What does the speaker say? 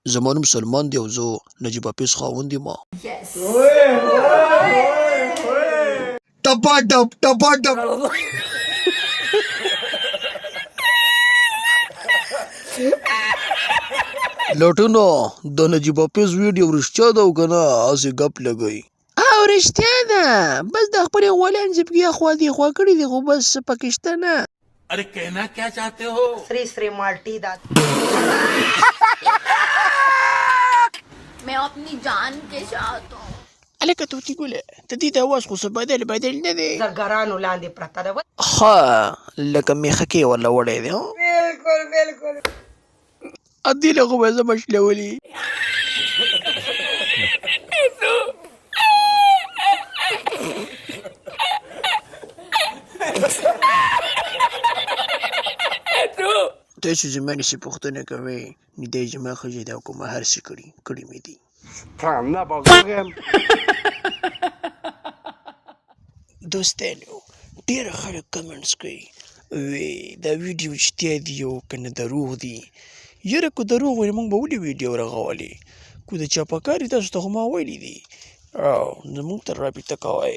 زما نوم سلمان دی او زه نجیب حافظ خاوند یم. ټپاټپ ټپاټپ. لټونه د نجیب حافظ ویډیو رښتیا ده او که نه هسې ګپ لګوي؟ او رښتیا ده، بس د خپلې غولیان زپګي اخوا دیخوا کړي دي خو بس پکې شته نه. अरे कहना क्या चाहते हो? श्री श्री माल्टी दात मैं अपनी जान के साथ हूँ. هلکه طوطي ګله د دې د اواز خو څه بدل نه دی. زرګرانو لاندې پرته ده. ښه لکه میخکې ورله وړی دی. بالکل بالکل. ادې له خو به زه مشلولي. تاسو زما نسي پوښتنه کوئ نو دی زما ښځې ده او که ما هر څه کړي مې دي. دوستانو ډېر خلک کمنټس کوي وی دا ویډیو رښتیا دي او که نه دروغ دي. یاره که دروغ وي موږ به ولې ویډیو رغولې؟ که د چاپه کار دي تاسو ته خو ما ویلي دي او زموږ سره رابطه کوئ.